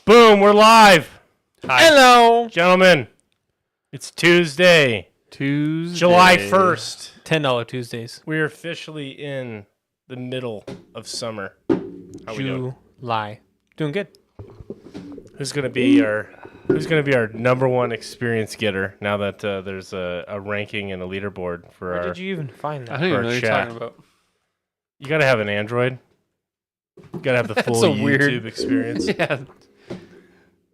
Boom, we're live. Hi. Hello. Gentlemen, it's Tuesday, July 1st. $10 Tuesdays. We're officially in the middle of summer. How we doing? July. Doing good. Who's gonna be our number one experience getter now that there's a ranking and a leaderboard for Where our? did you even find I that? don't even Or know what you're chat. talking about. You gotta have an Android. You gotta have the full so YouTube weird. experience. Yeah.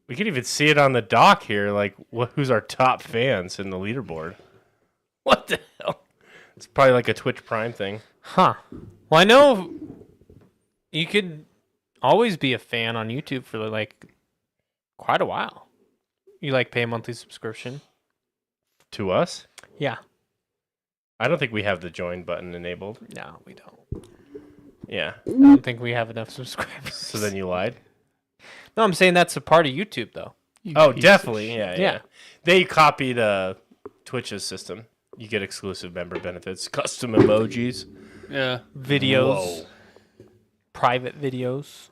We can even see it on the dock here, like who's our top fans in the leaderboard. What the hell? It's probably like a Twitch Prime thing. Huh. Well, I know you could always be a fan on YouTube for like quite a while. You like pay a monthly subscription? To us? Yeah. I don't think we have the join button enabled. No, we don't. Yeah. I don't think we have enough subscribers. So then you lied? No, I'm saying that's a part of YouTube, though. Oh, definitely. Yeah. Yeah. They copied Twitch's system. You get exclusive member benefits, custom emojis. Yeah. Videos, Whoa. private videos,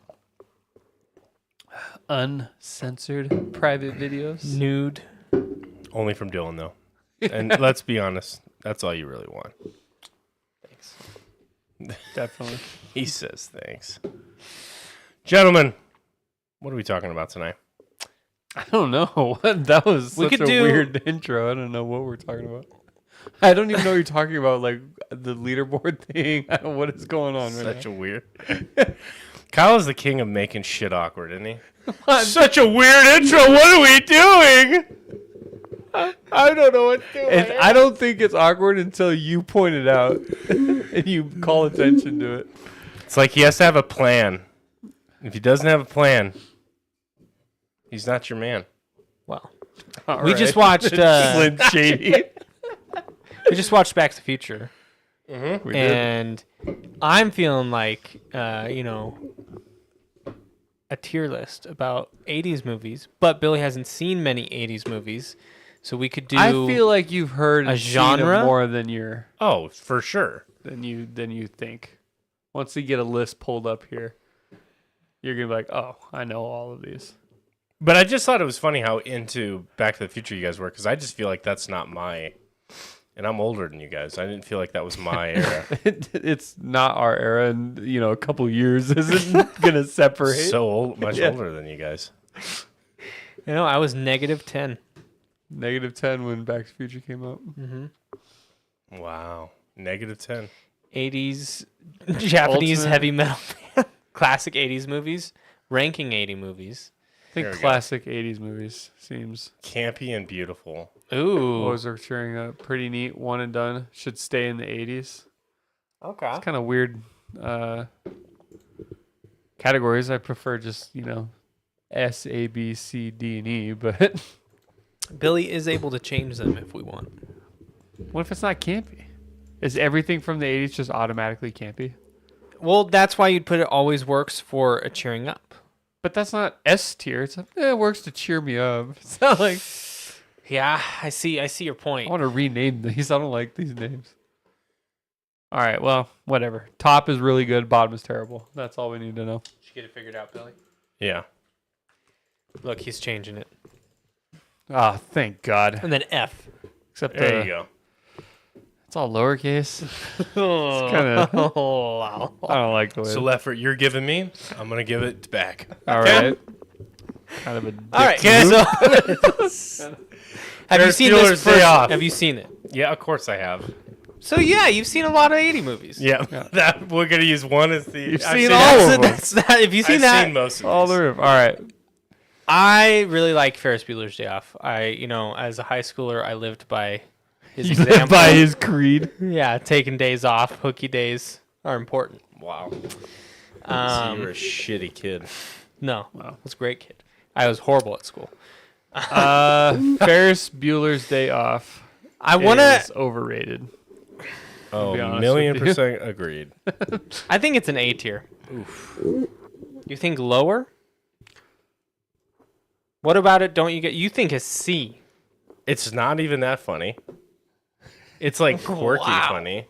Uncensored private videos. nude. Only from Dylan, though. And let's be honest, that's all you really want. Thanks. Definitely. He says thanks. Gentlemen, what are we talking about tonight? I don't know. That was We such could a do- weird intro. I don't know what we're talking about. I don't even know what you're talking about, like the leaderboard thing. I don't know what is going on right Such a weird. Kyle is the king of making shit awkward, isn't he? now. Such a weird intro. What are we doing? I don't know what to do. And I don't think it's awkward until you point it out and you call attention to it. It's like he has to have a plan. If he doesn't have a plan, he's not your man. Well, All we right. just watched. Slim Shady. We just watched Back to the Future. Mm-hmm. We did. And I'm feeling like, a tier list about 80s movies, but Billy hasn't seen many 80s movies, so we could do. I feel like you've heard a and seen 'em genre? more than Oh, for sure. you think. Once you get a list pulled up here, you're gonna be like, oh, I know all of these. But I just thought it was funny how into Back to the Future you guys were, because I just feel like that's not my. And I'm older than you guys. I didn't feel like that was my era. It's not our era, and a couple years isn't gonna separate. So old, much Yeah. older than you guys. I was -10. -10 when Back to the Future came out. Wow. -10. 80s Japanese Ultimate. heavy metal band. Classic 80s movies. Ranking 80 movies. I think There we go. classic '80s movies seems. Campy and beautiful. Ooh. Was cheering a pretty neat one and done. Should stay in the '80s. Okay. Kind of weird categories. I prefer just S, A, B, C, D, and E. But Billy is able to change them if we want. what if it's not campy? Is everything from the '80s just automatically campy? Well, that's why you'd put it always works for a cheering up. But that's not S tier. It's like, it works to cheer me up. It's not like Yeah, I see your I point. want to rename these. I don't like these names. All right, well, whatever. Top is really good. Bottom is terrible. That's all we need to know. Did you get it figured out, Billy? Yeah. Look, he's changing it. Ah, thank God. And then F. Except There you go. it's all lowercase. Oh, kinda- wow. I don't like the way. So effort you're giving me, I'm going to give it back. All right. Kind of a. All right. Okay. So, have you Ferris seen Bueller's this Day first? Off. Have you seen it? Yeah, of course I have. So yeah, you've seen a lot of 80 movies. Yeah. That we're going to use one as the. You've I've seen seen all that- of them. That's that. If you've seen I've that, seen most of All these. the roof. All right. I really like Ferris Bueller's Day Off. As a high schooler, I lived by his You live example. by his creed. Yeah, taking days off, hooky days are important. Wow. So Um, you were a shitty kid. no, I was a great kid. I was horrible at school. Ferris Bueller's Day Off. I want to. is overrated. Oh, be honest million with you. percent agreed. I think it's an A tier. Oof. You think lower? What about it? Don't you get? You think a C? It's not even that funny. It's like quirky Wow. funny.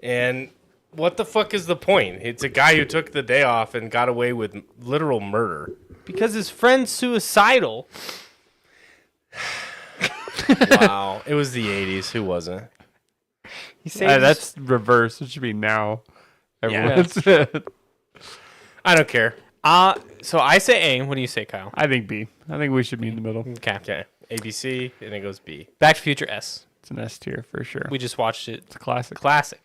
And What the fuck is the point? It's a guy who took the day off and got away with literal murder. Because his friend's suicidal. Wow. It was the 80s. Who wasn't? He saved That's reverse. It should be now. Yeah. Everyone's. I don't care. So I say A. What do you say, Kyle? I think B. I think we should be in the middle. Okay. Okay. ABC, and it goes B. Back to Future S. It's an S tier for sure. We just watched it. It's a classic. Classic.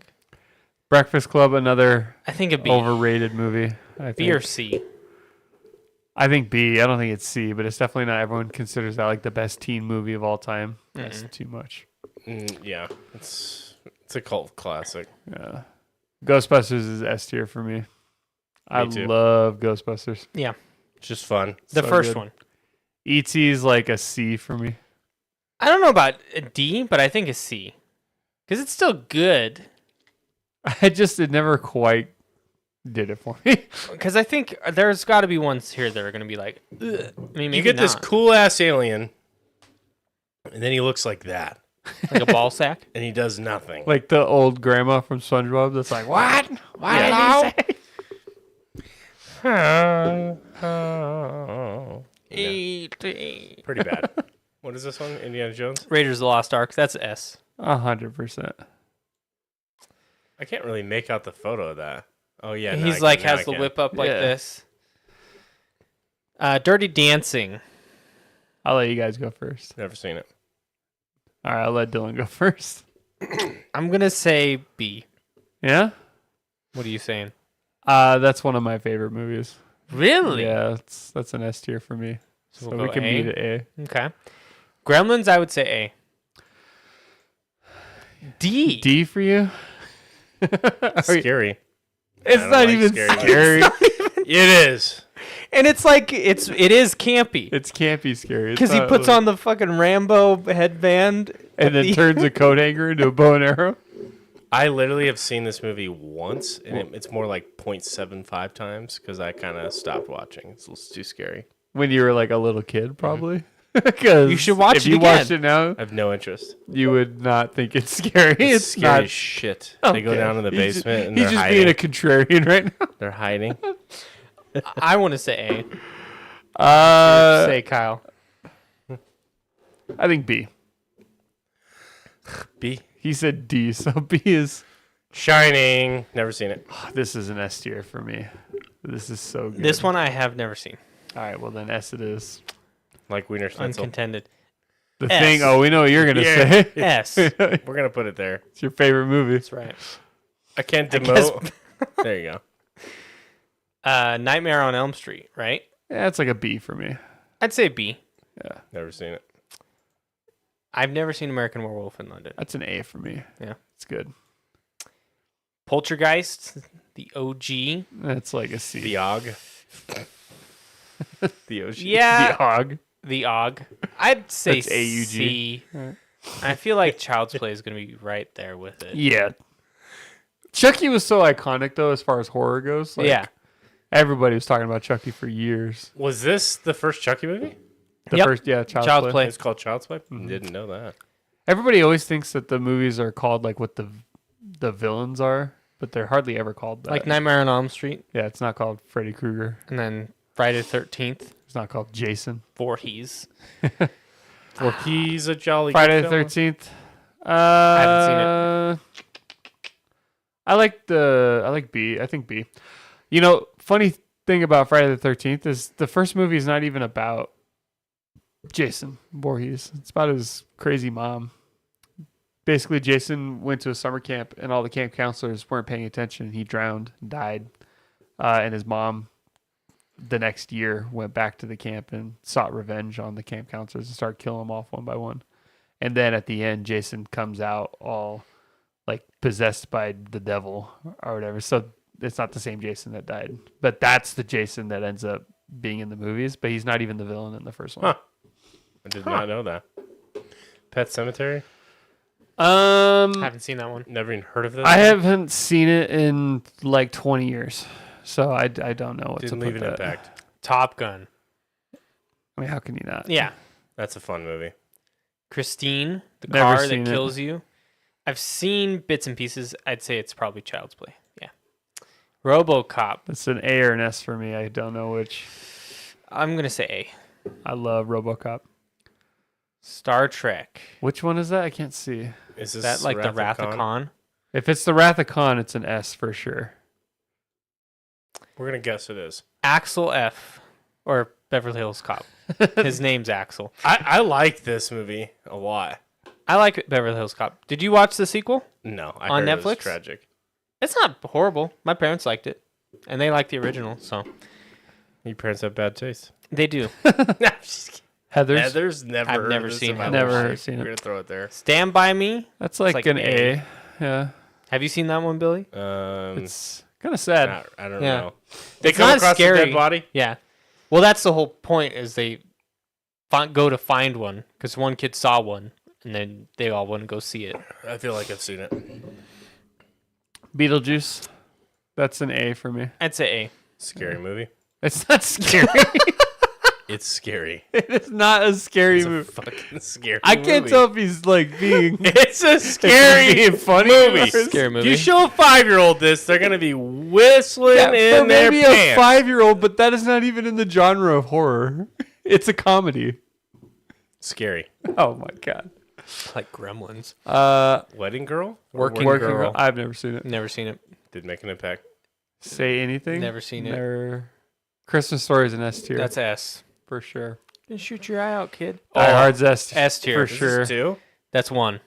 Breakfast Club, another I think a B. overrated movie. I B think. or C. I think B. I don't think it's C, but it's definitely not. Everyone considers that like the best teen movie of all time. That's too much. Yeah. It's a cult classic. Yeah. Ghostbusters is S tier for me. I too. love Ghostbusters. Yeah. It's just fun. The So first good. one. E.T. is like a C for me. I don't know about a D, but I think a C. Because it's still good. It never quite did it for me. Because I think there's got to be ones here that are going to be like, ugh. I mean, maybe You get this not. cool ass alien, and then he looks like that, Like a ball sack. and he does nothing. Like the old grandma from SpongeBob that's like, what? What did he say? Pretty bad. What is this one? Indiana Jones? Raiders of the Lost Ark. That's S. 100%. I can't really make out the photo of that. Oh yeah, now He's I like can, now has I the can. whip up like Yeah. this. Dirty Dancing. I'll let you guys go first. Never seen it. All right, I'll let Dylan go first. I'm gonna say B. Yeah? What are you saying? That's one of my favorite movies. Really? Yeah, that's an S tier for me. So So we'll we go can A? meet at A. Okay. Gremlins, I would say A. D. D for you? Scary. It's don't not like even scary scary. It is. And it's like it is campy It's campy scary. It's because he not puts like- on the fucking Rambo headband and then turns a coat hanger into a bow and arrow. I literally have seen this movie once, and it's more like 0.75 times because I kind of stopped watching. It's too scary. When you were like a little kid, probably. Because You should watch if it you again. watched it now, I have no interest. you would not think it's scary. It's It's scary not as shit. They go Okay. down in the He's just- basement and he's they're just hiding. being a contrarian right now. They're hiding. I want to say A. Uh, Say Kyle. I think B. B. He said D, so B is. Shining. Never seen it. This is an S tier for me. This is so good. This one I have never seen. All right, well then S it is. Like Wiener Schnitzel. Uncontended. The S. thing. Oh, we know what you're gonna Yeah. say. S. We're gonna put it there. It's your favorite movie. That's right. I can't guess- demote. There you go. Nightmare on Elm Street, right? Yeah, it's like a B for me. I'd say B. Never seen it. I've never seen American Werewolf in London. That's an A for me. Yeah. It's good. Poltergeist, the OG. That's like a C. The Og. The OG. Yeah, The Hog. the OG. I'd say That's AUG. C. Alright. I feel like Child's Play is going to be right there with it. Yeah. Chucky was so iconic though, as far as horror goes. Like, Yeah. Everybody was talking about Chucky for years. Was this the first Chucky movie? The Yep. first, yeah, Child's, Child's Play. Play. It's called Child's Play. Didn't know that. Everybody always thinks that the movies are called like what the villains are, but they're hardly ever called that. Like Nightmare on Elm Street, Yeah, it's not called Freddy Krueger. and then Friday the 13th, It's not called Jason. Voorhees. For he's a jolly. Friday good the fella. 13th. haven't seen it. I like B. I think B. You know, funny thing about Friday the 13th is the first movie is not even about Jason Voorhees. It's about his crazy mom. Basically, Jason went to a summer camp and all the camp counselors weren't paying attention. He drowned and died. And his mom, the next year, went back to the camp and sought revenge on the camp counselors and started killing them off one by one. And then at the end, Jason comes out all like possessed by the devil or whatever. So it's not the same Jason that died, but that's the Jason that ends up being in the movies. But he's not even the villain in the first one. Huh. I did not know that. Pet Cemetery. Haven't seen that one. Never even heard of this. I haven't seen it in like 20 years, so I don't know what Didn't to leave put an that. impact. Top Gun. I mean, how can you not? Yeah. That's a fun movie. Christine, the Never car that seen it. kills you. I've seen bits and pieces. I'd say it's probably Child's Play. RoboCop. It's an A or an S for me. I don't know which. I'm gonna say A. I love RoboCop. Star Trek. Which one is that? I can't see. Is Is this that like the Wrath of Khan? If it's the Wrath of Khan, it's an S for sure. We're gonna guess it is. Axel F. Or Beverly Hills Cop. His name's Axel. I like this movie a lot. I like Beverly Hills Cop. Did you watch the sequel? No, I On heard it was Netflix? tragic. It's not horrible. My parents liked it, and they liked the original, so Your parents have bad taste. they do. Heather's. Heather's never. I've heard never this seen in my it. Never life. seen it. We're gonna throw it there. Stand by Me. That's like, like an A. A. Yeah. Have you seen that one, Billy? It's kind of sad. I don't Yeah. know. They It's come not across a scary. dead body. Yeah. Well, that's the whole point. Is they go to find one because one kid saw one, and then they all want to go see it. I feel like I've seen it. Beetlejuice. That's an A for me. I'd say A. Scary movie. It's not scary. It's scary. It is not a scary It's a movie. fucking scary. I can't movie. tell if he's like being. It's a scary being funny movie. or- Scary movie. You show a 5-year-old this, they're gonna be whistling Yeah, in for their maybe pants. a 5-year-old, but that is not even in the genre of horror. It's a comedy. Scary. Oh my god. Like Gremlins. Wedding Girl. Working Working Girl. Girl. I've never seen it. Never seen it. Did make an impact. Say anything. Never seen it. Never. Christmas Story is an S tier. That's S. for sure. Then shoot your eye out, kid. Die Hard's S, S tier. for This sure. is 2. That's 1.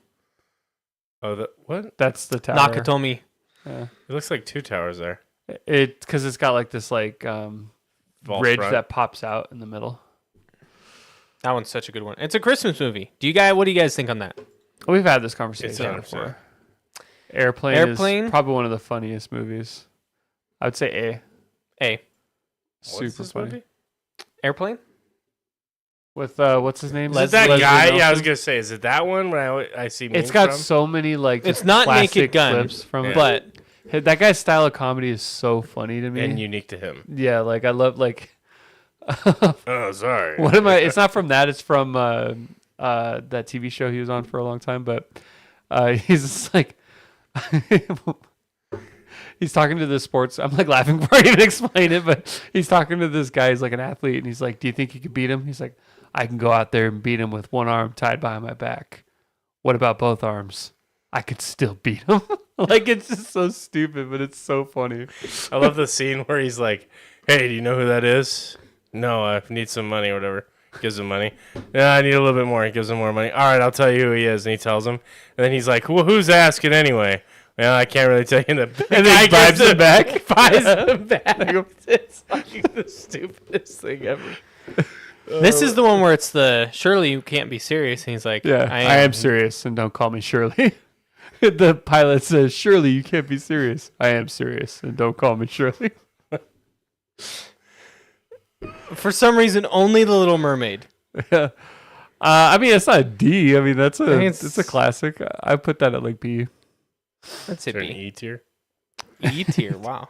Oh, what? That's the tower. Nakatomi. Yeah. It looks like 2 towers there. It because it's got like this like Vault bridge front. that pops out in the middle. That one's such a good one. It's a Christmas movie. What do you guys think on that? We've had this conversation It's 100%. before. Airplane Airplane? is probably one of the funniest movies. I would say A. A. What's Super this funny. movie? Airplane? With what's his name? Is it that Leslie guy? Nielsen? Yeah, I was gonna say, is it that one where I see memes It's got from? so many like. It's just not classic Naked Gun, clips from it. but Hey, that guy's style of comedy is so funny to me. and unique to him. Yeah, like I love like. Oh, sorry. What am I? It's not from that. It's from that TV show he was on for a long time. But he's just like, he's talking to the sports. I'm like laughing before I even explain it. But he's talking to this guy. He's like an athlete, and he's like, "Do you think you could beat him?" He's like, "I can go out there and beat him with one arm tied behind my back. What about both arms? I could still beat him." Like it's just so stupid, but it's so funny. I love the scene where he's like, "Hey, do you know who that is?" "No, I need some money or whatever." Gives him money. "Yeah, I need a little bit more." He gives him more money. "All right, I'll tell you who he is." And he tells him. And then he's like, "Well, who's asking anyway?" "Well, I can't really tell you." And And then he buys him back. Buys him back. It's like the stupidest thing ever. this is the one where it's the Surely you can't be serious. And he's like, Yeah, I am serious, and don't call me Shirley. The pilot says, "Surely you can't be serious." "I am serious, and don't call me Shirley." For some reason, only The Little Mermaid. I mean, it's not a D. I mean, that's I a think it's a classic. I put that at like B. Let's say Is there an B. E tier? E tier. Wow.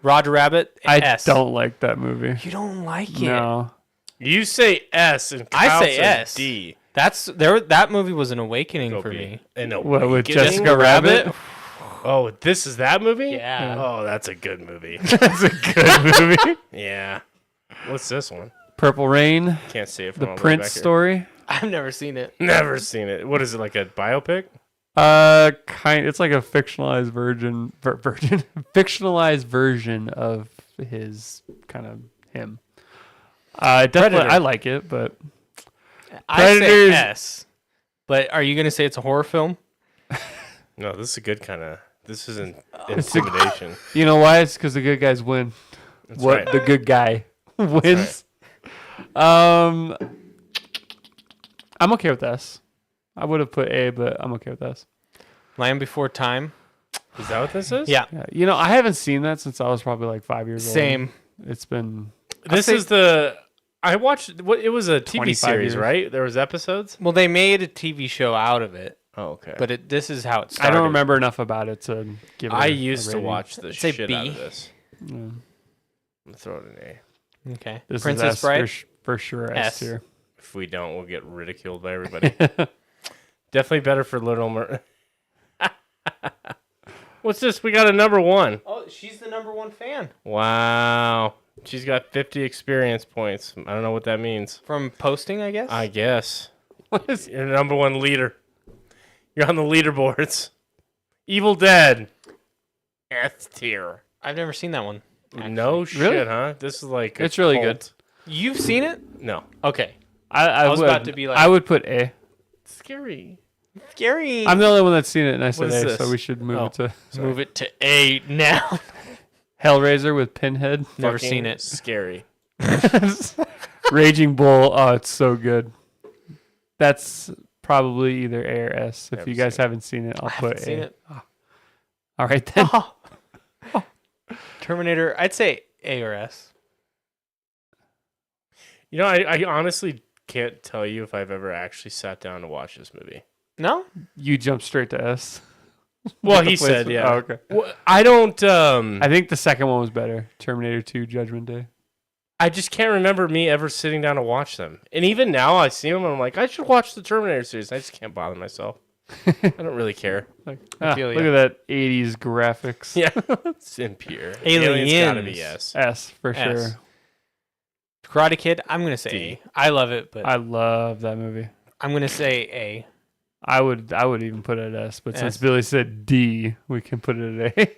Roger Rabbit. I S. don't like that movie. You don't like it. No, You say S and I Kyle say says S. D. That's there. That movie was an awakening Go for B. me. And no, what with Awakening? Jessica Rabbit? Oh, this is that movie? Yeah. Oh, that's a good movie. That's a good movie. Yeah. What's this one? Purple Rain, Can't see it from the all way Prince back here. story. I've never seen it. Never seen it. What is it, like a biopic? It's like a fictionalized fictionalized version of his kind of him. Definitely, Predator. I like it, but I say Predators- S. But are you going to say it's a horror film? No, this is a good kind of. This isn't It's a- intimidation. you know why? It's because the good guys win. That's What right. the good guy wins. I'm okay with S. I would have put A, but I'm okay with S. Land Before Time. Is that what this is? Yeah. Yeah, you know, I haven't seen that since I was probably like 5 years old. Same. It's been This is the. I watched. What it was a TV 25 series, years. right? There was episodes. Well, they made a TV show out of it, Oh, okay. but this is how it I started. don't remember enough about it to give it. I a used to rating. watch the Say shit B. out of this. Yeah. I'm gonna throw it an A. Okay. This Princess is S Bride. for sure. S S. tier. If we don't, we'll get ridiculed by everybody. Definitely better for Little Mer. What's this? We got a number 1. Oh, she's the number one fan Wow. She's got 50 experience points. I don't know what that means. from posting, I guess. I guess. What is You're the number one leader. You're on the leaderboards. Evil Dead. S tier. I've never seen that one. No shit, Really? huh? This is like a It's really cult. You've seen it? No. Okay. I was would, about to be like- I would put A. Scary. Scary. I'm the only one that's seen it, and I said What is A, this? so we should move Oh. it to Move it to A now. Hellraiser with Pinhead. Never Fucking seen it. Scary. Raging Bull. Oh, it's so good. That's probably either A or S. If Never you guys seen it. haven't seen it, I'll put Haven't seen A. it. All right then. Terminator. I'd say A or S. You know, I honestly can't tell you if I've ever actually sat down to watch this movie. No? You jump straight to S. Well, The he said, placement. yeah. Oh, okay. Well, I don't. I think the second one was better. Terminator 2 Judgment Day. I just can't remember me ever sitting down to watch them. And even now, I see them, and I'm like, I should watch the Terminator series. I just can't bother myself. I don't really care. Like, feel look ya. at that 80s graphics. Yeah, it's impure. Aliens. Gotta be yes. S for S. sure. Karate Kid. I'm gonna say D. A. I love it, but I love that movie. I'm gonna say A. I would even put it at S, but since S. Billy said D, we can put it at A.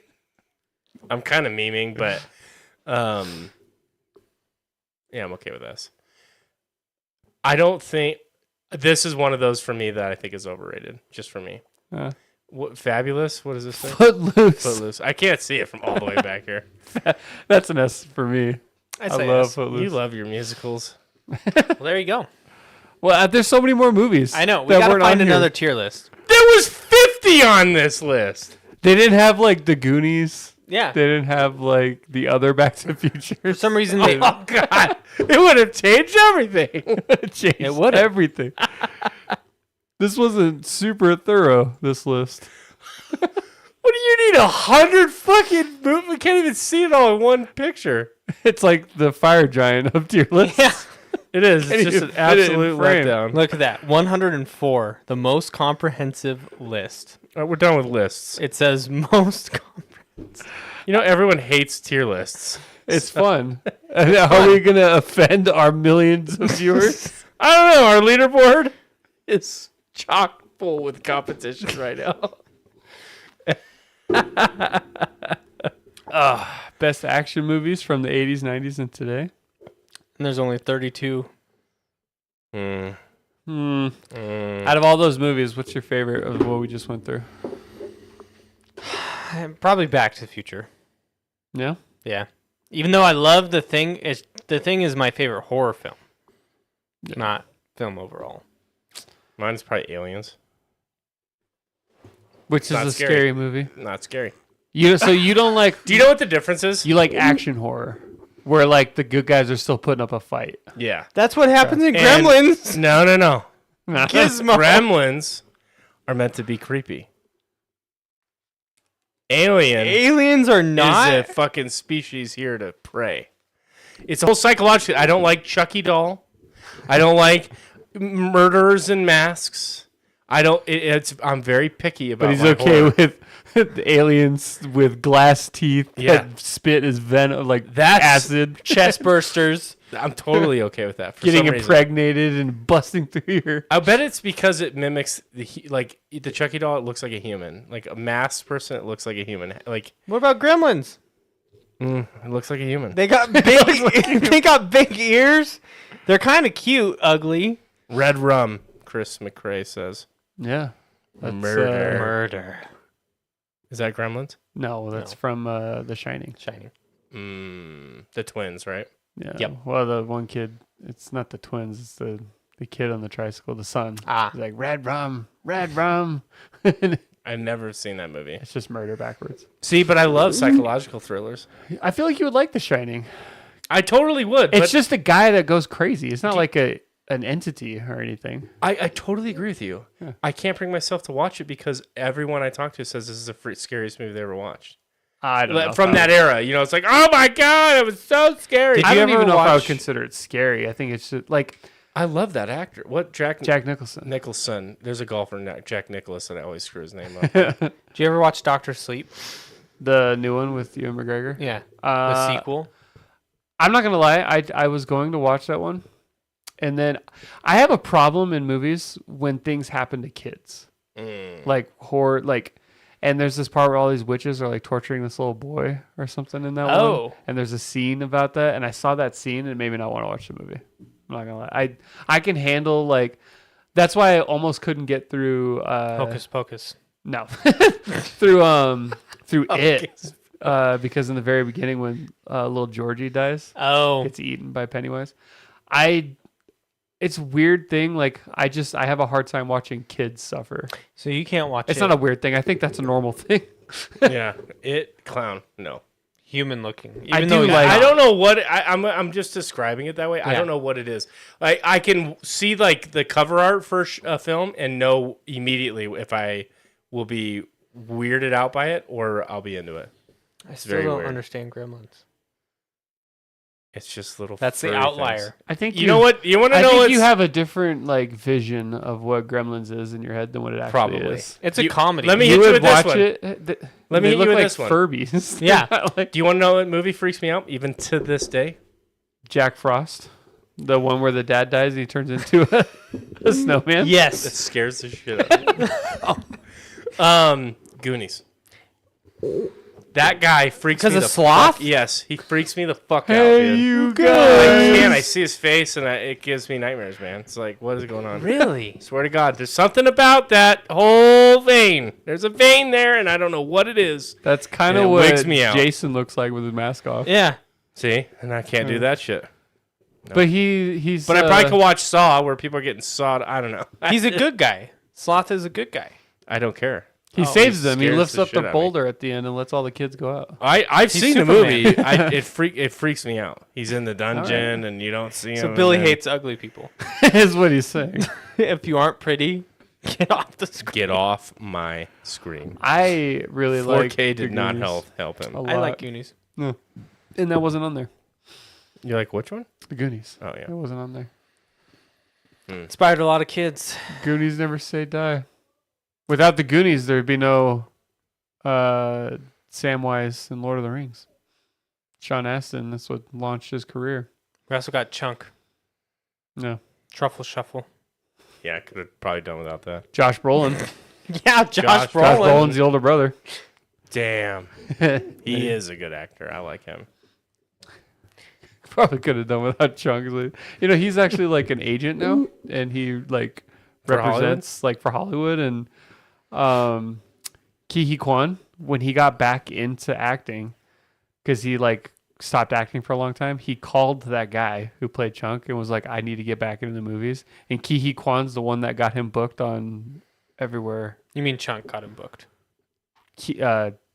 I'm kind of memeing, but yeah, I'm okay with this. I don't think this is one of those for me that I think is overrated. Just for me. Uh, What Fabulous? What is this thing? Footloose. Footloose. I can't see it from all the way back here. That's an S for me. I'd I say love S. Footloose. You love your musicals. Well, there you go. Well, there's so many more movies. I know. We that gotta weren't find on here. another tier list. There was 50 on this list. They didn't have like the Goonies. Yeah. They didn't have like the other Back to the For Future. some reason, they. Oh God! It would have changed everything. Changed It would've. everything. This wasn't super thorough. This list. What do you need 100 fucking movies? We can't even see it all in one picture. It's like the Fire Giant of tier list. Yeah. It is. Can't It's just even an fit it in absolute frame. letdown. Look at that. 104. The most comprehensive list. We're done with lists. It says most. You know, everyone hates tier lists. It's fun. Are we gonna offend our millions of viewers? I don't know. Our leaderboard is chock full with competition right now. Best action movies from the 80s, 90s, and today. And there's only 32. Mm, Out of all those movies, what's your favorite of what we just went through? Probably Back to the Future. Yeah. Yeah. Even though I love The Thing, The Thing is my favorite horror film. Yeah. Not film overall. Mine's probably Aliens. Which is Not a scary. scary movie. Not scary. So you don't like Do you know what the difference is? you like action horror, where like the good guys are still putting up a fight. Yeah. That's what happens in And- Gremlins. No. Gizmo. Gremlins are meant to be creepy. Alien Aliens are not. is a fucking species here to prey. It's a whole psychological. I don't like Chucky doll. I don't like murderers in masks. I don't. I'm very picky about. But he's my okay horror. with the aliens with glass teeth Yeah. that spit as venom, like That's- acid, Chest bursters. I'm totally okay with that. For getting some reason. impregnated and busting through your. I bet it's because it mimics like the Chucky doll. It looks like a human. Like a masked person, it looks like a human. Like What about Gremlins? it looks like a human. They got big. They got big ears. They're kind of cute, ugly. Red rum. Chris McRae says. Yeah. That's, Murder. Murder. Is that Gremlins? No, that's No. from The Shining. Shining. The twins, right? Yeah. Yep. Well, the one kid, it's not the twins, it's the kid on the tricycle, the son. Ah. He's like, red rum, red rum. And I've never seen that movie. it's just murder backwards. See, but I love psychological thrillers. I feel like you would like The Shining. I totally would. It's But just a guy that goes crazy. It's not like an entity or anything. I totally agree with you. Yeah. I can't bring myself to watch it because everyone I talk to says this is the scariest movie they ever watched. I don't know. From that era, you know, it's like, oh my god, it was so scary. Did I you don't ever even know if I would watch- consider it scary? I think it's just like I love that actor. What Jack Nicholson. Nicholson? There's a golfer, Jack Nicholas, that I always screw his name up. Did you ever watch Doctor Sleep? The new one with Ewan McGregor. Yeah, the Uh, sequel. I'm not gonna lie. I was going to watch that one, and then I have a problem in movies when things happen to kids, like horror, like. And there's this part where all these witches are like torturing this little boy or something in that one. Oh. And there's a scene about that, and I saw that scene and it made me not want to watch the movie. I'm not gonna lie. I can handle like that's why I almost couldn't get through Hocus Pocus. no. through it. Hocus. Because in the very beginning when little Georgie dies, Oh, gets eaten by Pennywise. It's a weird thing. Like I have a hard time watching kids suffer. so you can't watch It's it. not a weird thing. I think that's a normal thing. Yeah, it clown. No, Human looking. Even I though do he's like- not. I don't know what I'm just describing it that way. I Yeah. don't know what it is. Like I can see like the cover art for a film and know immediately if I will be weirded out by it or I'll be into it. I still very don't weird. understand Gremlins. It's just little. That's the furry outlier. things. I think You know what? You want to I know? think What's, you have a different like vision of what Gremlins is in your head than what it actually Probably. is. It's a You- comedy. let me You hit you would with this watch one. it. Let me they hit you look with like this one. Furbies. They're Yeah. not like Do you want to know what movie freaks me out even to this day? Jack Frost, the one where the dad dies and he turns into a snowman. It Yes. scares the shit out of me. Goonies. That guy freaks me 'Cause of the Sloth? fuck- Yes, he freaks me the fuck out, Hey, dude. you I guys! can't. I see his face and it gives me nightmares, man. It's like, what is going on? Really? Swear to God, there's something about that whole vein. There's a vein there, and I don't know what it is. That's kind And of it what wakes me out. Jason looks like with his mask off. Yeah. See, and I can't do that shit. But he's. But I probably could watch Saw, where people are getting sawed. I don't know. He's a good guy. Sloth is a good guy. I don't care. He saves he them. He scares lifts the up shit the out of me. boulder at the end and lets all the kids go out. I've He's seen the Superman. movie. It freaks me out. He's in the dungeon, and you don't see him. So and Billy then- hates ugly people. Is what he's saying. If you aren't pretty, get off the screen. Get off my screen. I really like 4K did the not Goonies help him. a I like lot. Goonies. No. And that wasn't on there. You like which one? The Goonies. Oh yeah. It wasn't on there. Inspired a lot of kids. Goonies never say die. Without the Goonies, there'd be no Samwise in Lord of the Rings. Sean Astin, that's what launched his career. We also got Chunk. No. Truffle Shuffle. Yeah, I could have probably done without that. Josh Brolin. Yeah, Josh Josh Josh Brolin. Brolin's the older brother. Damn, he is a good actor. I like him. Probably could have done without Chunk. You know, he's actually like an agent now, and he like For represents like for Hollywood. And Ke Huy Quan, when he got back into acting, because he like stopped acting for a long time, he called that guy who played Chunk and was like, "I need to get back into the movies." And Ke Huy Quan's the one that got him booked on everywhere. You mean Chunk got him booked?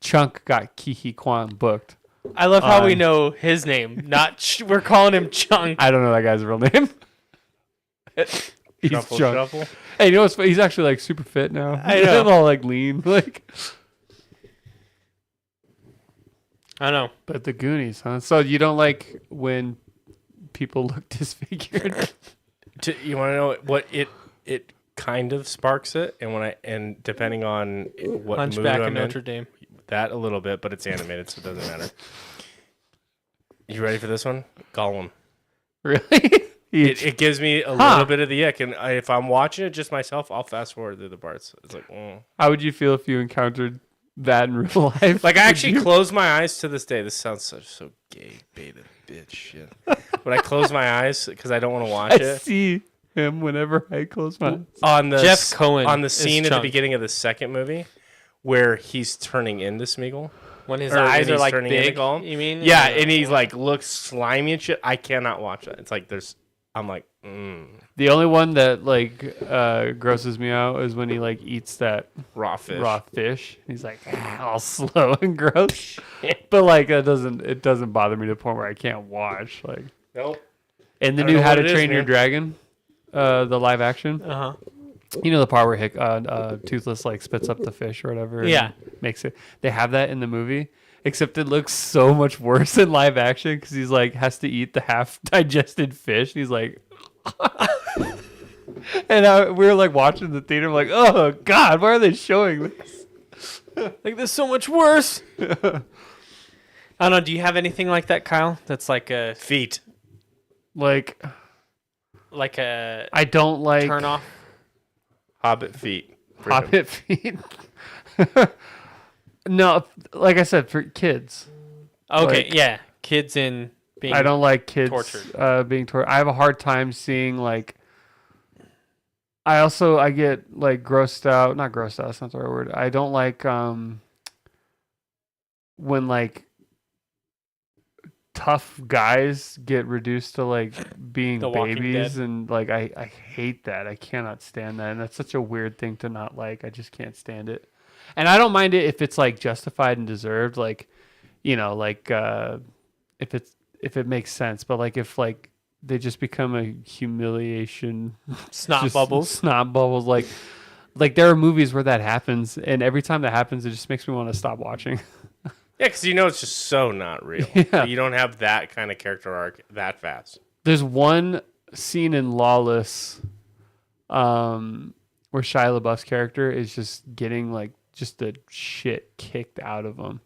Chunk got Ke Huy Quan booked. I love how we On- know his name. Not we're calling him Chunk. I don't know that guy's real name. He's Shuffle, Chunk. shuffle. Hey, you know what's funny? He's actually like super fit now. I know. He's all like lean, like. I know. But the Goonies, huh? So you don't like when people look disfigured? You want to know what it kind of sparks it, and depending on what mood Hunchback I'm in in, Notre Dame. that a little bit, but it's animated, so it doesn't matter. You ready for this one? Gollum. Really? It gives me a little bit of the ick, and if I'm watching it just myself, I'll fast forward through the parts. It's like, How would you feel if you encountered that in real life? like I Would actually you- close my eyes to this day. This sounds so gay, beta bitch shit. But I close my eyes because I don't want to watch I it. see him whenever I close my eyes. On the Jeff Cohen on the is scene at the Chunk. beginning of the second movie where he's turning into Smeagol. When his Or when eyes are he's like turning into big. Gollum. You mean? Yeah, and he's like looks slimy and shit. I cannot watch that. It's like I'm like, The only one that like grosses me out is when he like eats that raw fish. raw fish. He's like all slow and gross. But like it doesn't bother me to the point where I can't watch. Like Nope. and the I don't new know How what to it is, Train Your man. Dragon, the live action. Uh huh. You know the part where Toothless like spits up the fish or whatever. and Yeah. makes it. They have that in the movie, except it looks so much worse in live action because he's like has to eat the half digested fish. And he's like, and we were like watching the theater. I'm like, oh god, why are they showing this? Like, there's so much worse. I don't know. Do you have anything like that, Kyle? That's like a Feet. Like, a I don't like turn off. Hobbit feet. for him. Hobbit feet. No, like I said, for kids. Okay, Like- yeah, kids in being. I don't like kids tortured. being tortured. I have a hard time seeing like. I get like grossed out. Not grossed out. That's not the right word. I don't like when like tough guys get reduced to like being The Walking babies, Dead. and like I hate that. I cannot stand that, and that's such a weird thing to not like. I just can't stand it. And I don't mind it if it's like justified and deserved, like like if it makes sense. But like if like they just become a humiliation, Snot just bubbles. snot bubbles, like there are movies where that happens, and every time that happens, it just makes me want to stop watching. Yeah, because it's just so not real. Yeah. You don't have that kind of character arc that fast. There's one scene in Lawless, where Shia LaBeouf's character is just getting like just the shit kicked out of him,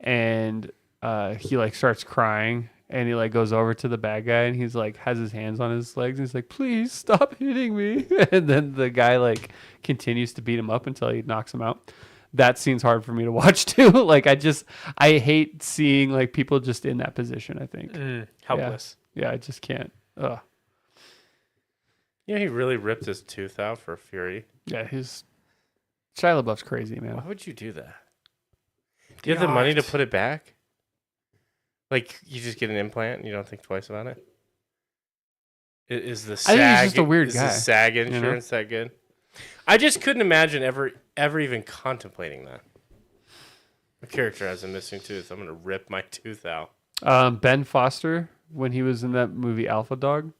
and he like starts crying, and he like goes over to the bad guy, and he's like has his hands on his legs, and he's like, "Please stop hitting me," and then the guy like continues to beat him up until he knocks him out. That scene's hard for me to watch too. Like I hate seeing like people just in that position. I think, Helpless. yeah, I just can't. Ugh. Yeah, he really ripped his tooth out for Fury. Yeah, Shia LaBeouf's crazy, man. Why would you do that? Do you have the money to put it back? Like, you just get an implant and you don't think twice about it? Is the SAG, think he's just a weird is guy, the SAG know? insurance that good? I just couldn't imagine ever even contemplating that. A character has a missing tooth. I'm going to rip my tooth out. Ben Foster, when he was in that movie Alpha Dog,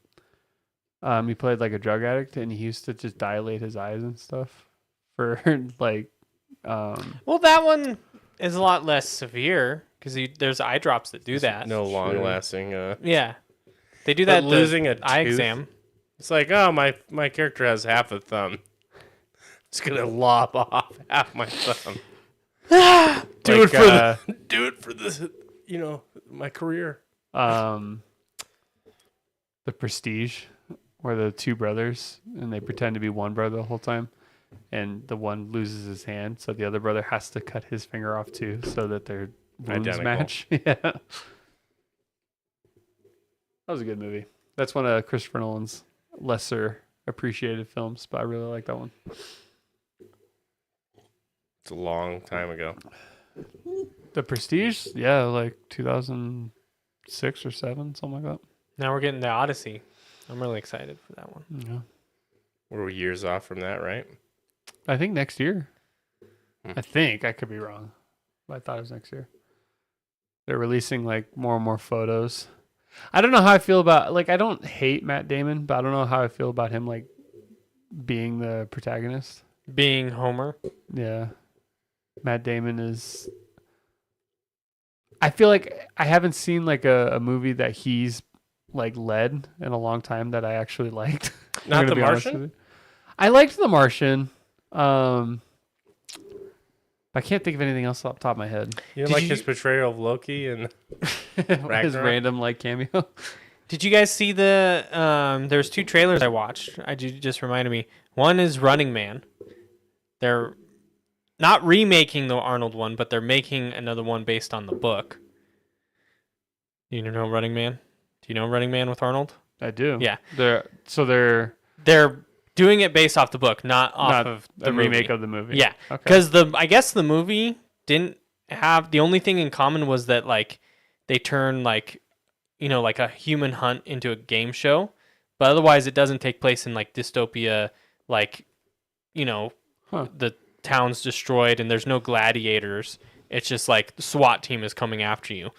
he played like a drug addict, and he used to just dilate his eyes and stuff for like. Well, that one is a lot less severe because there's eye drops that do that. No long lasting. Yeah, they do But that. at the losing a eye tooth? exam. It's like, oh, my character has half a thumb. Just going to lop off half my thumb. Do it for do it for this, my career. The Prestige, where the two brothers and they pretend to be one brother the whole time, and the one loses his hand, so the other brother has to cut his finger off too, so that their wounds Identical. match. Yeah, that was a good movie. That's one of Christopher Nolan's lesser appreciated films, but I really like that one. It's a long time ago. The Prestige, yeah, like 2006 or 7, something like that. Now we're getting the Odyssey. I'm really excited for that one. Yeah. We're years off from that, right? I think next year. Hmm. I think I could be wrong, but I thought it was next year. They're releasing like more and more photos. I don't know how I feel about I don't hate Matt Damon, but I don't know how I feel about him like being the protagonist. Being Homer. Yeah. Matt Damon is. I feel like I haven't seen like a movie that he's like led in a long time that I actually liked. I'm Not gonna The be honest Martian? with you. I liked The Martian. I can't think of anything else off the top of my head. You Did like you- his portrayal of Loki and His Ragnarok? random like cameo. Did you guys see the? There's two trailers I watched. Just reminded me. One is Running Man. They're not remaking the Arnold one, but they're making another one based on the book. You know Running Man? Do you know Running Man with Arnold? I do. Yeah. They're They're doing it based off the book, not off not of a the remake movie. of the movie. Yeah, Okay. because I guess the movie didn't have the only thing in common was that like they turn like like a human hunt into a game show, but otherwise it doesn't take place in like dystopia, like the town's destroyed and there's no gladiators. It's just like the SWAT team is coming after you,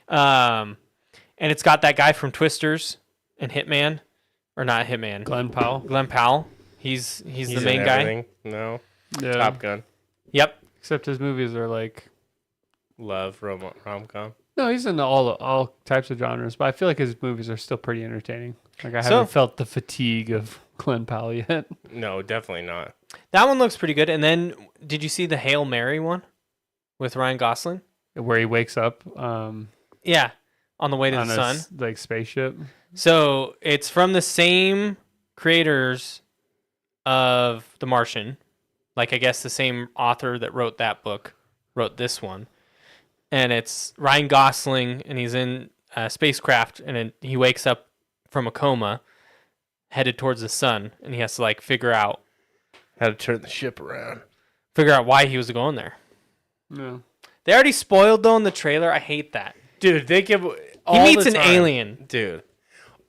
and it's got that guy from Twisters and Hitman, or not Hitman, Glenn Powell. Glenn Powell. He's the He's main in guy. everything. No. Yeah. Top Gun. Yep. Except his movies are like Love rom-com. no, he's in all types of genres, but I feel like his movies are still pretty entertaining. Like I So- haven't felt the fatigue of Glenn Powell yet. No, definitely not. That one looks pretty good. And then, did you see the Hail Mary one? with Ryan Gosling. Where he wakes up Yeah, on the way to on the a sun. like spaceship. So it's from the same creators of The Martian. Like, I guess the same author that wrote that book wrote this one. And it's Ryan Gosling, and he's in a spacecraft, and he wakes up from a coma headed towards the sun, and he has to like figure out How to turn the ship around. why he was going there. No. They already spoiled though in the trailer. I hate that. Dude, they give He all meets the an time. alien. Dude,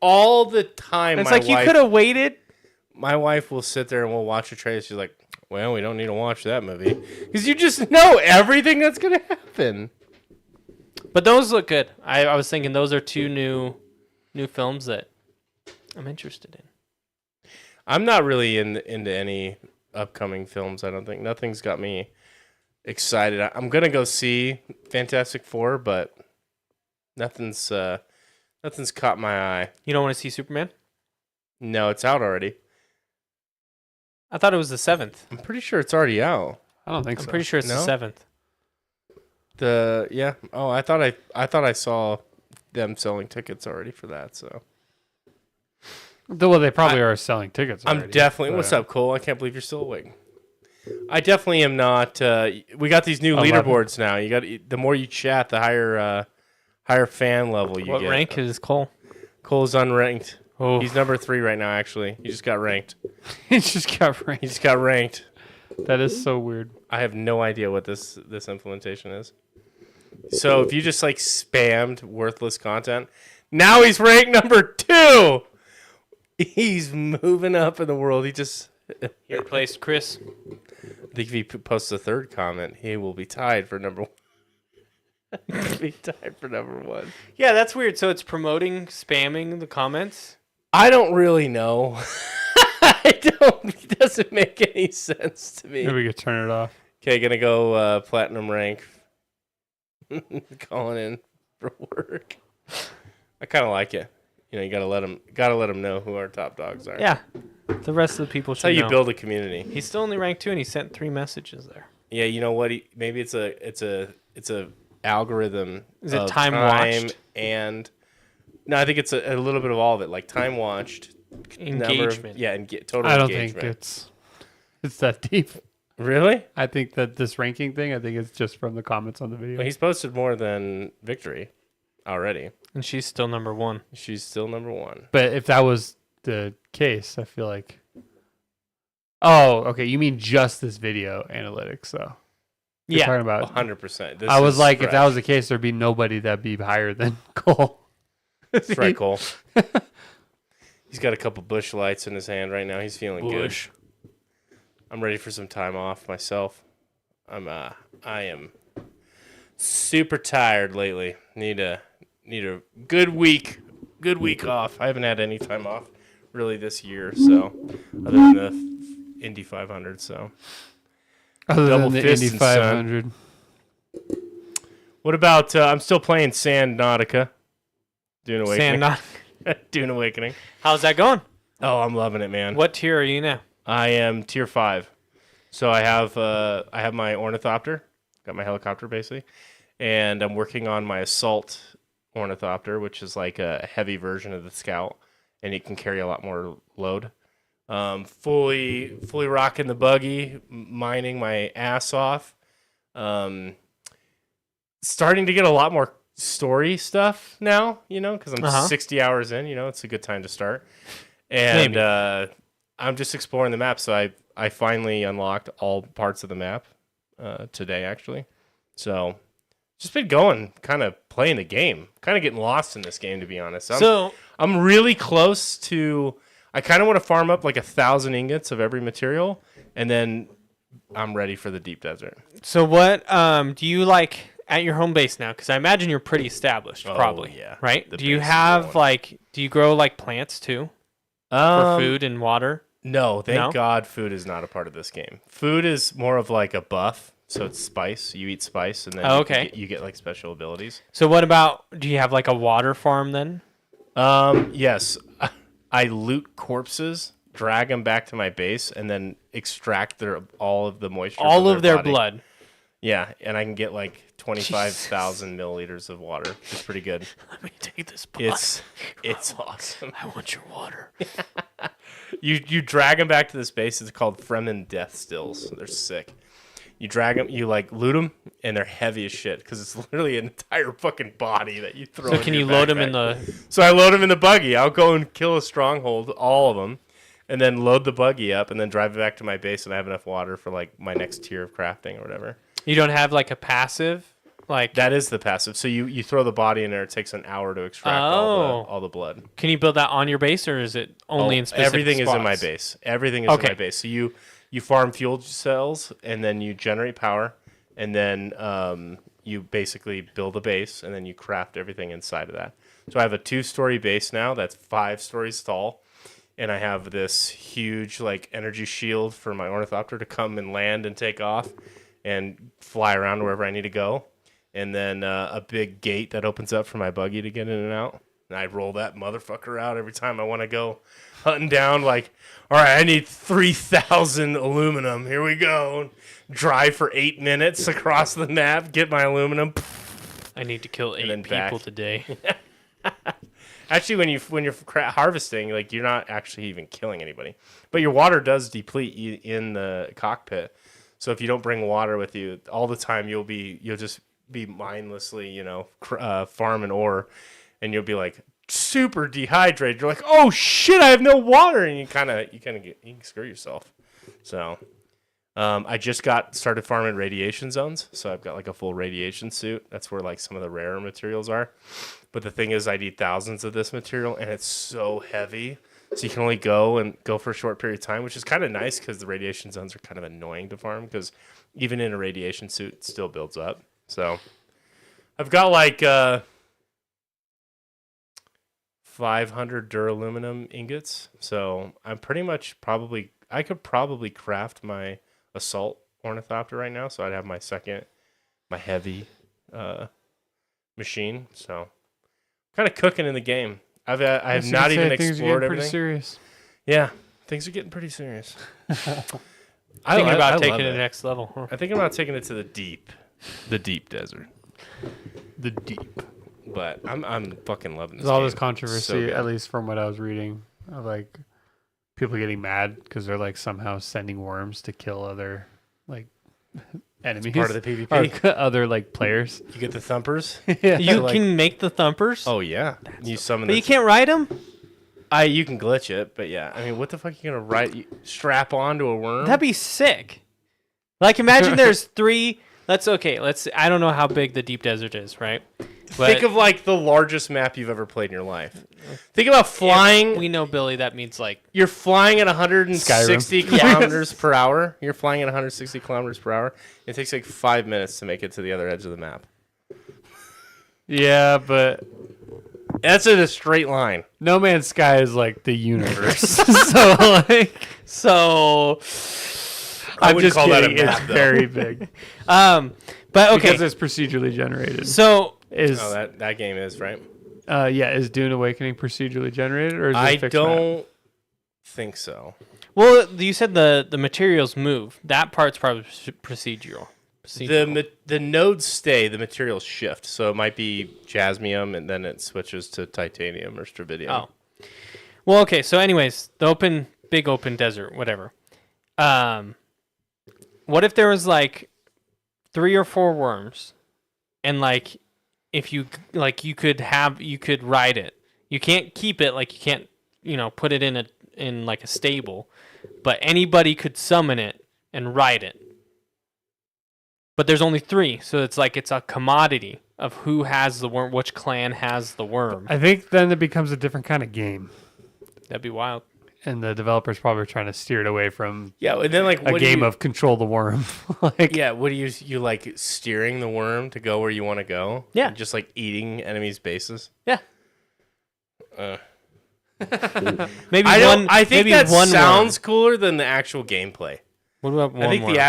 all the time. It's like you could have waited. My wife will sit there and we'll watch a trailer. She's like, well, we don't need to watch that movie. Because you just know everything that's going to happen. But those look good. I was thinking those are two new films that I'm interested in. I'm not really into any upcoming films, I don't think. Nothing's got me excited. I'm going to go see Fantastic Four, but nothing's caught my eye. You don't want to see Superman? No, it's out already. I thought it was the 7th. I'm pretty sure it's already out. I don't think I'm so. pretty sure it's No? the 7th. Oh, I thought I saw them selling tickets already for that, so. Well, they probably are selling tickets. I'm already, definitely. but- What's up, Cole? I can't believe you're still awake. I definitely am not. We got these new 11. leaderboards now. You got the more you chat, the higher fan level you What get. rank is Cole? Cole's unranked. Oh, He's number 3 right now. Actually, he just got ranked. He just got ranked. He just got ranked. That is so weird. I have no idea what this implementation is. So if you just like spammed worthless content, now he's ranked number 2. He's moving up in the world. He just. you replaced Chris. I think if he posts a third comment, he will be tied for number 1. Be tied for number 1. Yeah, that's weird. So it's promoting spamming the comments. I don't really know. It doesn't make any sense to me. Maybe we could turn it off. Okay, gonna go platinum rank. Calling in for work. I kind of like it. You know, you gotta let them know who our top dogs are. Yeah, the rest of the people That's how should you know. build a community. He's still only ranked 2, and he sent 3 messages there. Yeah, you know what? Maybe it's a algorithm. Is it of time watched? And no, I think it's a little bit of all of it, like time watched, Engagement. total I don't engagement. think it's that deep. Really? I think that this ranking thing, I think it's just from the comments on the video. Well, he's posted more than Victory already. And she's still number 1. She's still number 1. But if that was the case, I feel like. Oh, okay. You mean just this video analytics, though? You're Yeah. talking about. 100%. I was like, if that was the case, there'd be nobody that'd be higher than Cole. That's right, Cole. He's got a couple bush lights in his hand right now. He's feeling Bush. good. I'm ready for some time off myself. I am super tired lately. Need a good week off. I haven't had any time off really this year, so other than the Indy 500, so. Other Double than the fisting, Indy son. 500. What about I'm still playing Sand Nautica. Dune Awakening. Sand Dune Awakening. How's that going? Oh, I'm loving it, man. What tier are you now? I am tier 5. So I have my ornithopter, got my helicopter basically, and I'm working on my assault ornithopter, which is like a heavy version of the Scout, and it can carry a lot more load. Fully rocking the buggy, mining my ass off. Starting to get a lot more story stuff now, because I'm 60 hours in. It's a good time to start. And I'm just exploring the map. So I finally unlocked all parts of the map today, actually. So just been going, kind of playing the game, kind of getting lost in this game, to be honest. I'm really close to. I kind of want to farm up like 1,000 ingots of every material, and then I'm ready for the deep desert. So what do you like at your home base now? Because I imagine you're pretty established, Oh, probably. yeah. Right? The Do you base is have going. do you grow like plants too for food and water? No, thank No? God food is not a part of this game. Food is more of like a buff, so it's spice. You eat spice, and then Oh, you okay. you get like special abilities. So what about? Do you have like a water farm then? Yes, I loot corpses, drag them back to my base, and then extract all of the moisture. All from of their body. blood. Yeah, and I can get like 25,000 milliliters of water. It's pretty good. Let me take this blood. It's awesome. I want your water. You drag them back to this base. It's called Fremen Death Stills. They're sick. You drag them, you like loot them, and they're heavy as shit because it's literally an entire fucking body that you throw. So in can your you load them backpack. in the? So I load them in the buggy. I'll go and kill a stronghold, all of them, and then load the buggy up, and then drive it back to my base, and I have enough water for like my next tier of crafting or whatever. You don't have like a passive, like That is the passive. So you throw the body in there. It takes an hour to extract all the blood. Can you build that on your base, or is it only in specific Everything is in my spots? base. Everything is in my base. So you farm fuel cells, and then you generate power, and then you basically build a base, and then you craft everything inside of that. So I have a 2-story base now that's 5 stories tall, and I have this huge like energy shield for my ornithopter to come and land and take off and fly around wherever I need to go. And then a big gate that opens up for my buggy to get in and out. And I roll that motherfucker out every time I want to go hunting down. Like, all right, I need 3,000 aluminum. Here we go. Drive for 8 minutes across the map. Get my aluminum. I need to kill 8 then people back. today. Actually, when you're harvesting, like you're not actually even killing anybody. But your water does deplete in the cockpit. So if you don't bring water with you all the time, you'll just be mindlessly, farming ore, and you'll be like super dehydrated. You're like, oh shit, I have no water, and you can screw yourself. So, I just started farming radiation zones, so I've got like a full radiation suit. That's where like some of the rarer materials are. But the thing is, I need thousands of this material, and it's so heavy. So you can only go for a short period of time, which is kind of nice because the radiation zones are kind of annoying to farm because even in a radiation suit, it still builds up. So I've got like 500 duraluminum ingots. So I'm pretty much I could probably craft my assault ornithopter right now. So I'd have my heavy machine. So kind of cooking in the game. I have not even explored everything. Pretty serious. Yeah, things are getting pretty serious. Thinking I about taking love it to it. the next level. Huh? I'm thinking about taking it to the deep desert. The deep. But I'm fucking loving this. There's all this game. controversy, So good. at least from what I was reading, of like people getting mad because they're like somehow sending worms to kill other like enemies, part of the PvP. or other like players. You get the thumpers. Yeah. You like- can make the thumpers, Oh yeah, you summon. but you can't ride them. You can glitch it, but yeah. I mean, what the fuck are you gonna strap onto a worm? That'd be sick. Like, imagine there's 3. Let's. I don't know how big the deep desert is, right? But Think of like the largest map you've ever played in your life. Think about flying. We know, Billy. That means like You're flying at 160 Skyrim. kilometers per hour. You're flying at 160 kilometers per hour. It takes like 5 minutes to make it to the other edge of the map. Yeah, but That's in a straight line. No Man's Sky is like the universe. so like, so. I I'm wouldn't just call that a kidding. map, It's though. very big But okay. because it's procedurally generated. So Is Oh, that game is right. is Dune Awakening procedurally generated or is it a I fixed map? don't think so. well, you said the materials move. That part's probably procedural. The nodes stay, the materials shift. So it might be jasmium, and then it switches to titanium or strabidium. Oh. Well, okay. So, anyways, the big open desert, whatever. What if there was like 3 or 4 worms, and like if you could ride it. You can't keep it, like you can't put it in like a stable, but anybody could summon it and ride it. But there's only 3, so it's a commodity of who has the worm, which clan has the worm. I think then it becomes a different kind of game. That'd be wild. And the developers probably are trying to steer it away from Yeah, and then like a game of control the worm. Like, yeah. What do you like steering the worm to go where you want to go? Yeah. And just like eating enemies' bases. Yeah. Maybe I think that sounds cooler than the actual gameplay. What about one I think worm? the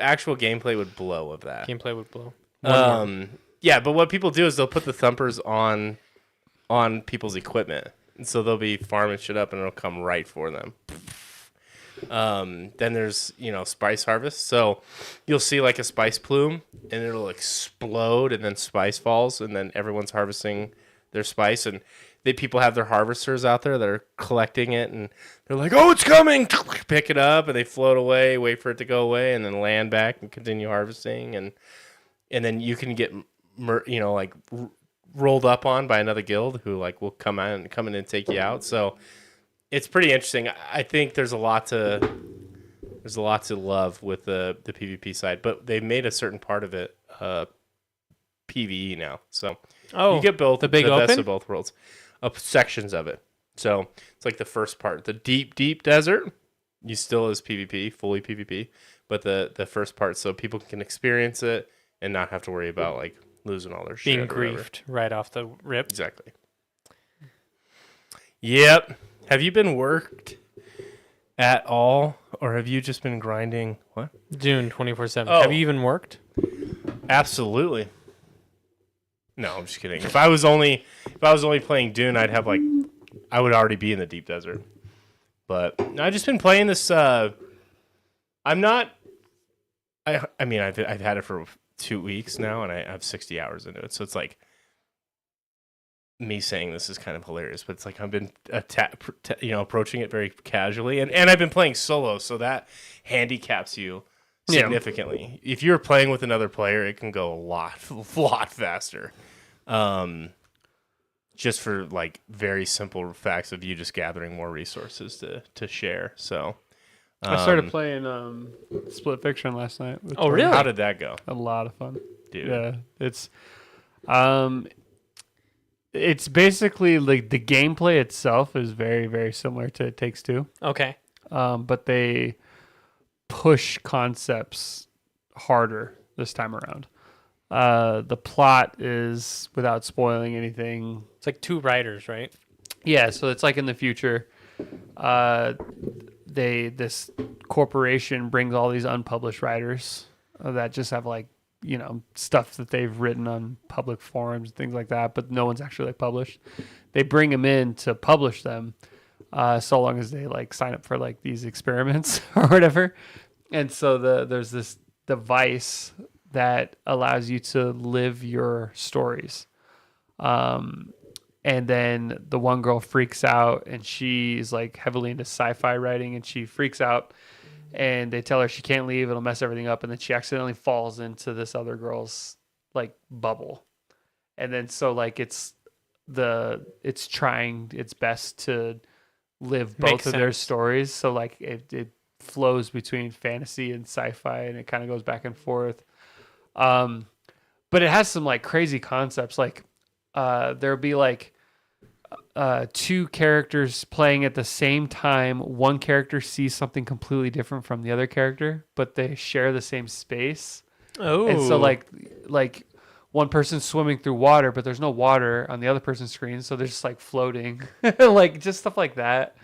actual gameplay would blow of that. Gameplay would blow. Yeah, but what people do is they'll put the thumpers on people's equipment, and so they'll be farming shit up, and it'll come right for them. Then there's, spice harvest. So you'll see like a spice plume and it'll explode and then spice falls and then everyone's harvesting their spice and people have their harvesters out there that are collecting it and they're like, oh, it's coming. Pick it up and they float away, wait for it to go away and then land back and continue harvesting. And then you can get, rolled up on by another guild who like will come in and take you out. So it's pretty interesting. I think there's a lot to love with the PvP side, but they made a certain part of it PvE now. So you get both the big best open? of both worlds, sections of it. So it's like the first part, the deep desert. You still is PvP, fully PvP, but the first part, so people can experience it and not have to worry about like losing all their shit. Being or whatever. griefed right off the rip. Exactly. Yep. Have you been worked at all, or have you just been grinding? What? Dune 24/7. Oh. Have you even worked? Absolutely. No, I'm just kidding. If I was only playing Dune, I would already be in the deep desert. But I've just been playing this. I've had it for 2 weeks now, and I have 60 hours into it. So it's like me saying this is kind of hilarious, but it's like I've been approaching it very casually, and I've been playing solo, so that handicaps you significantly. If you're playing with another player, it can go a lot faster. Just for like very simple facts of you just gathering more resources to share. So I started playing Split Fiction last night. Oh, really? How did that go, A lot of fun. dude? Yeah, it's basically like the gameplay itself is very, very similar to It Takes Two. Okay. But they push concepts harder this time around. The plot is, without spoiling anything, It's like two writers, right? yeah, so it's like in the future. This corporation brings all these unpublished writers that just have like, stuff that they've written on public forums and things like that, but no one's actually like published. They bring them in to publish them, so long as they like sign up for like these experiments or whatever. And so there's this device that allows you to live your stories. And then the one girl freaks out and she's like heavily into sci-fi writing and she freaks out and they tell her she can't leave, it'll mess everything up. And then she accidentally falls into this other girl's like bubble. And then so like it's trying its best to live both Makes of their sense. stories. So like it flows between fantasy and sci-fi and it kind of goes back and forth. But it has some like crazy concepts. Like there'll be like two characters playing at the same time. One character sees something completely different from the other character, but they share the same space. Oh. And so like one person's swimming through water, but there's no water on the other person's screen, so they're just like floating, like just stuff like that.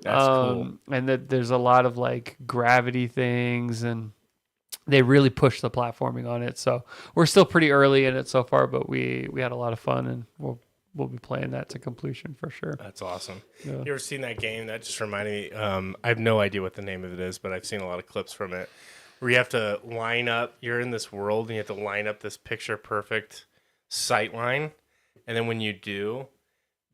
That's cool. And that there's a lot of like gravity things, and they really push the platforming on it. So we're still pretty early in it so far, but we had a lot of fun, and we'll be playing that to completion for sure. That's awesome. Yeah. You ever seen that game? That just reminded me. I have no idea what the name of it is, but I've seen a lot of clips from it where you have to line up. You're in this world and you have to line up this picture perfect sight line, and then when you do,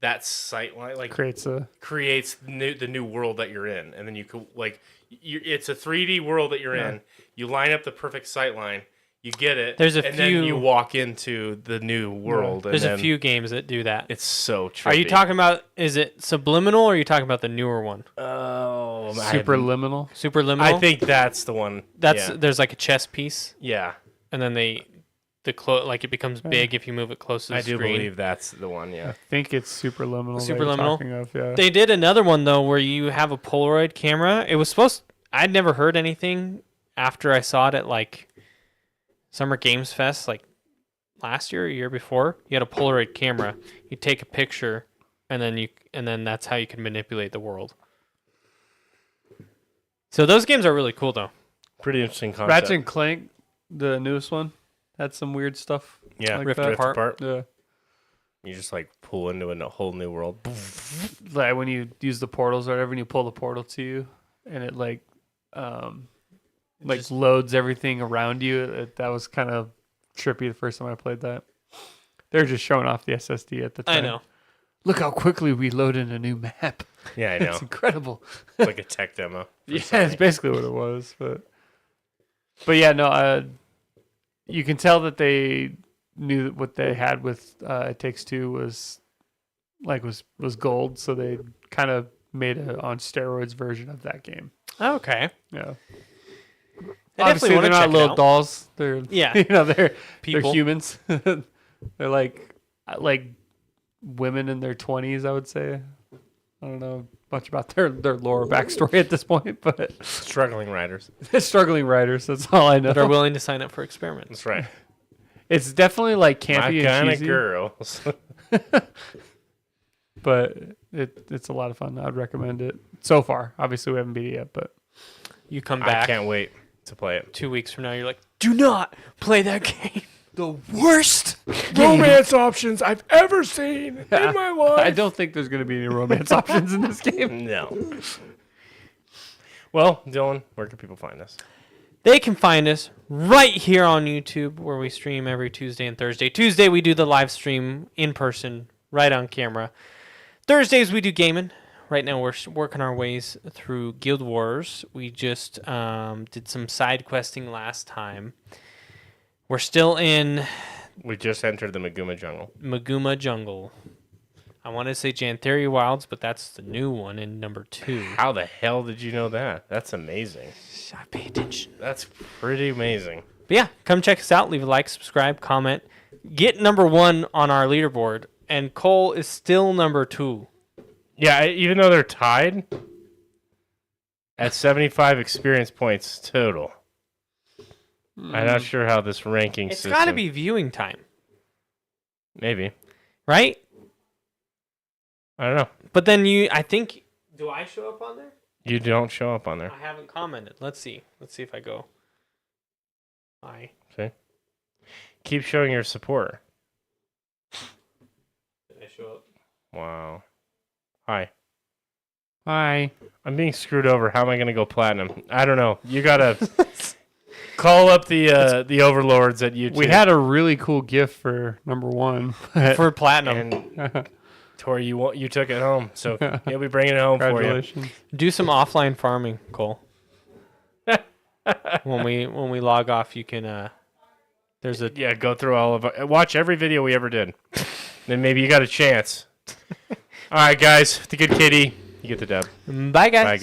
that sight line like Creates the new world that you're in, and then you could like it's a 3D world that you're in. You line up the perfect sight line. You get it. There's a and few- then you walk into the new world. There's and a then few games that do that. It's so trippy. Are you talking about, is it Subliminal or are you talking about the newer one? Oh, Superliminal. Superliminal? I think that's the one. that's yeah. there's like a chess piece Yeah, and then it becomes big if you move it close to the I do screen. believe that's the one. I Yeah. think it's Superliminal. that you're Superliminal? talking of, yeah. They did another one though where you have a Polaroid camera. It was I'd never heard anything after I saw it at like Summer Games Fest like last year or year before. You had a Polaroid camera. You take a picture and then that's how you can manipulate the world. So those games are really cool though. Pretty interesting concept. Ratchet and Clank, the newest one, had some weird stuff. Yeah, like Rift that. Apart. Yeah. You just like pull into a whole new world. Like when you use the portals or whatever, and you pull the portal to you. and it like Just- loads everything around you. That was kind of trippy the first time I played that. They're just showing off the SSD at the time. I know. Look how quickly we load in a new map. Yeah, I know. It's incredible. It's like a tech demo. for Yeah, Sony. it's basically what it was. But yeah, no, you can tell that they knew that what they had with It Takes Two was gold, so they kind of made a on steroids version of that game. Okay. Yeah. I Obviously, definitely want they're to not check little it out. dolls. They're Yeah. they're People. humans. They're like women in their 20s, I would say. I don't know much about their lore or backstory at this point, but Struggling writers. they're struggling writers. That's all I know. That are willing to sign up for experiments. That's right. It's definitely like My campy and kind of cheesy, girls. but it's a lot of fun. I'd recommend it. So far, obviously we haven't beat it yet, but You come I back can't wait to play it. 2 weeks from now. You're like, do not play that game. the worst Romance options I've ever seen in my life. I don't think there's going to be any romance options in this game. No. Well, Dylan, where can people find us? They can find us right here on YouTube, where we stream every Tuesday and Thursday. Tuesday, we do the live stream in person, right on camera. Thursdays, we do gaming. Right now, we're working our ways through Guild Wars. We just did some side questing last time. We're still in We just entered the Maguma jungle. Maguma Jungle. I want to say Jantheria Wilds, but that's the new one in number 2. How the hell did you know that? That's amazing. I pay attention. That's pretty amazing. But yeah, come check us out. Leave a like, subscribe, comment. Get number 1 on our leaderboard. And Cole is still number 2. Yeah, even though they're tied at 75 experience points total. I'm not sure how this ranking It's system... got to be viewing time, Maybe. right? I don't know. But then I think, do I show up on there? You don't show up on there. I haven't commented. Let's see. Let's see if I go. Hi. See? Keep showing your support. Did I show up? Wow. Hi. Hi. I'm being screwed over. How am I going to go platinum? I don't know. You got to call up the overlords at YouTube. We had a really cool gift for number 1. but- For platinum. And Tori, you took it home, so he'll be bringing it home for you. Congratulations. Do some offline farming, Cole. when we log off, you can. There's a Yeah, go through all of watch every video we ever did. Then maybe you got a chance. All right, guys. The good kitty. You get the dub. bye guys. Bye, guys.